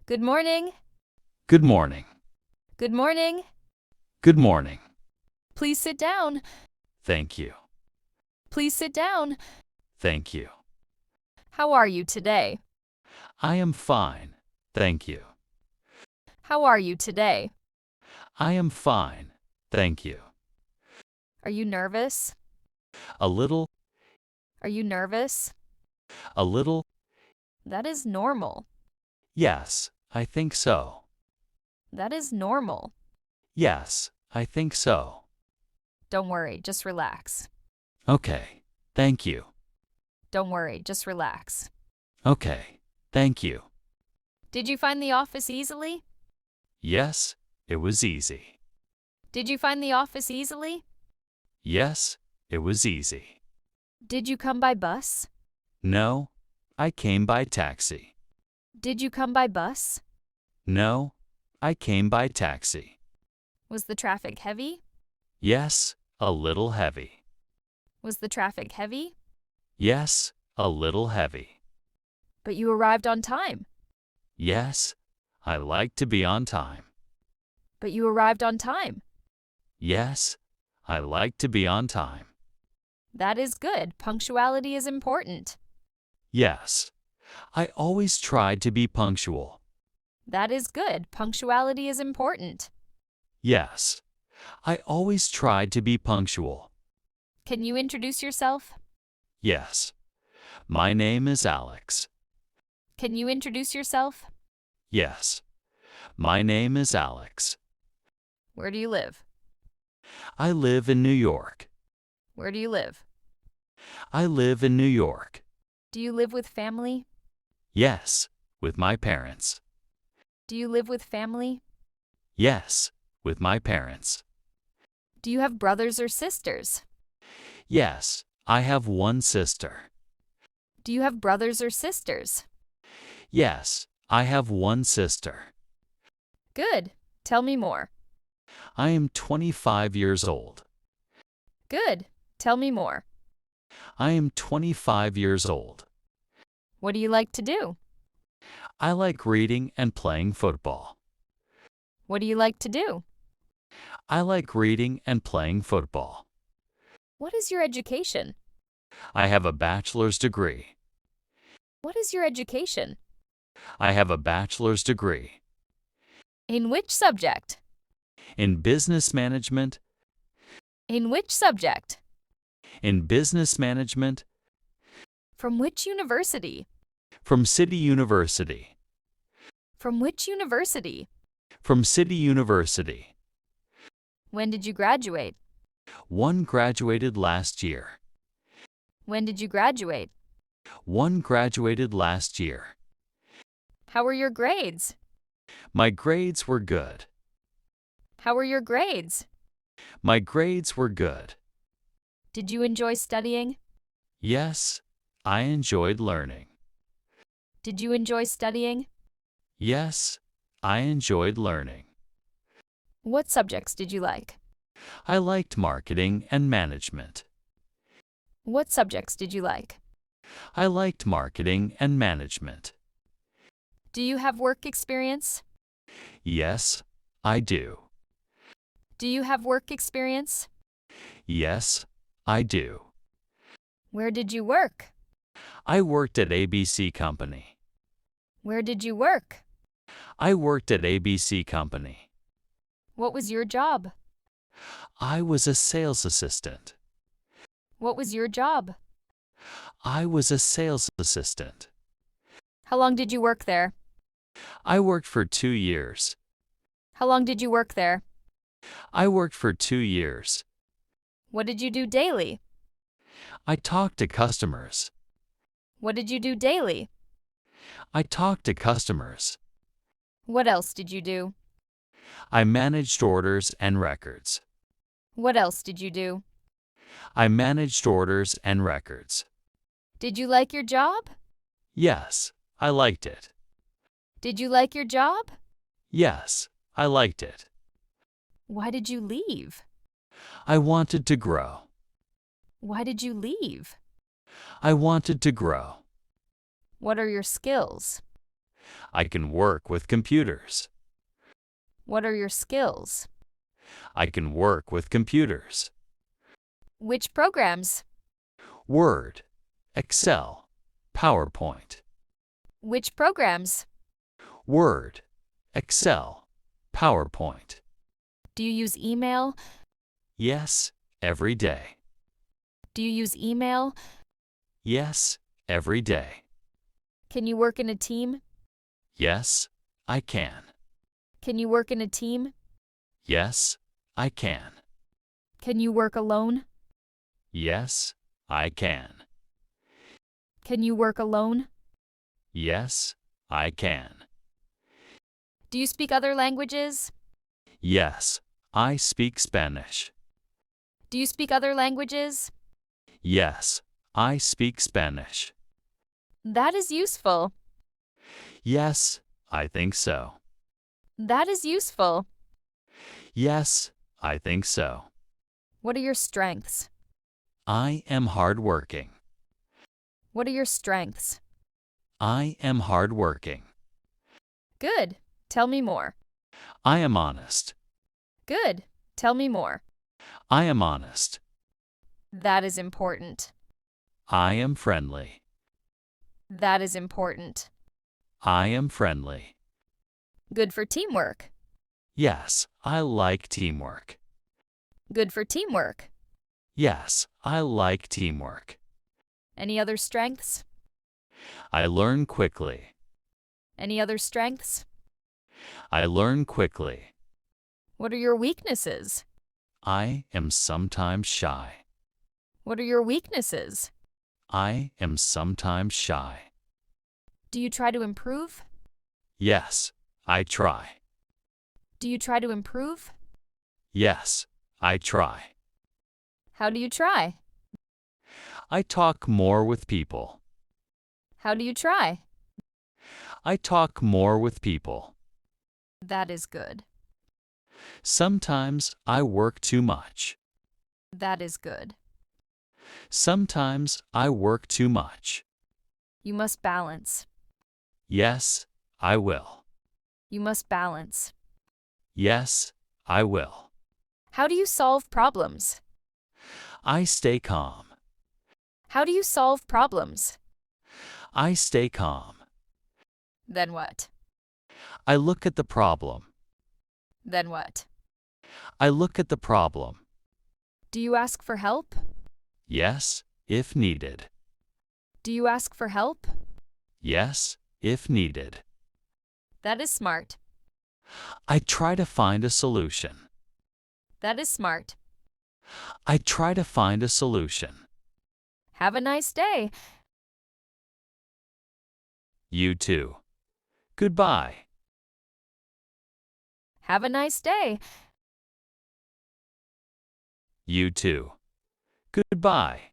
Good morning. Good morning. Good morning. Good morning. Please sit down. Thank you. Please sit down. Thank you. How are you today? I am fine. Thank you. How are you today? I am fine. Thank you. Are you nervous? A little, Are you nervous? a little, That is normal. yes, I think so. That is normal. Yes, I think so. Don't worry, just relax. Okay. Thank you. Don't worry, just relax. Okay. Thank you. Did you find the office easily? Yes, it was easy. Did you find the office easily? Yes, it was easy. Did you come by bus? No, I came by taxi. Did you come by bus? No, I came by taxi. Was the traffic heavy? Yes, a little heavy. Was the traffic heavy? Yes, a little heavy. But you arrived on time. Yes, I like to be on time. But you arrived on time. Yes, I like to be on time. That is good. Punctuality is important. Yes, I always try to be punctual. That is good. Punctuality is important. Yes, I always try to be punctual. Can you introduce yourself? Yes, my name is Alex. Can you introduce yourself? Yes, my name is Alex. Where do you live? I live in New York. Where do you live? I live in New York. Do you live with family? Yes, with my parents. Do you live with family? Yes, with my parents. Do you have brothers or sisters? Yes, I have one sister. Do you have brothers or sisters? Yes, I have one sister. Good. Tell me more. I am 25 years old. Good. Tell me more. I am 25 years old. What do you like to do? I like reading and playing football. What do you like to do? I like reading and playing football. What is your education? I have a bachelor's degree. What is your education? I have a bachelor's degree In which subject? in business management, In which subject? in business management From which university? from City University, From which university? from City University. When did you graduate? One graduated last year. When did you graduate? One graduated last year. How were your grades? My grades were good. How were your grades? My grades were good. Did you enjoy studying? Yes, I enjoyed learning. Did you enjoy studying? Yes, I enjoyed learning. What subjects did you like? I liked marketing and management. What subjects did you like? I liked marketing and management. Do you have work experience? Yes, I do. Do you have work experience? Yes, I do. Where did you work? I worked at ABC Company. Where did you work? I worked at ABC Company. What was your job? I was a sales assistant. What was your job? I was a sales assistant. How long did you work there? I worked for 2 years. How long did you work there? I worked for 2 years. What did you do daily? I talked to customers. What did you do daily? I talked to customers. What else did you do? I managed orders and records. What else did you do? I managed orders and records. Did you like your job? Yes, I liked it. Did you like your job? Yes, I liked it. Why did you leave? I wanted to grow. Why did you leave? I wanted to grow. What are your skills? I can work with computers. What are your skills? I can work with computers. Which programs? Word, Excel, PowerPoint. Which programs? Word, Excel, PowerPoint. Do you use email? Yes, every day. Do you use email? Yes, every day. Can you work in a team? Yes, I can. Can you work in a team? Yes, I can. Can you work alone? Yes, I can. Can you work alone? Yes, I can. Do you speak other languages? Yes, I speak Spanish. Do you speak other languages? Yes, I speak Spanish. That is useful. Yes, I think so. That is useful. Yes, I think so. What are your strengths? I am hardworking. What are your strengths? I am hardworking. Good. Tell me more. I am honest. Good. Tell me more. I am honest. That is important. I am friendly. That is important. I am friendly. Good for teamwork. Yes, I like teamwork. Good for teamwork. Yes, I like teamwork. Any other strengths? I learn quickly. Any other strengths? I learn quickly. What are your weaknesses? I am sometimes shy. What are your weaknesses? I am sometimes shy. Do you try to improve? Yes, I try. Do you try to improve? Yes, I try. How do you try? I talk more with people. How do you try? I talk more with people. That is good. Sometimes I work too much. That is good. Sometimes I work too much. You must balance. Yes, I will. You must balance. Yes, I will. How do you solve problems? I stay calm. How do you solve problems? I stay calm. Then what? I look at the problem. Then what? I look at the problem. Do you ask for help? Yes, if needed. Do you ask for help? Yes, if needed. That is smart. I try to find a solution. That is smart. I try to find a solution. Have a nice day. You too. Goodbye. Have a nice day. You too. Goodbye.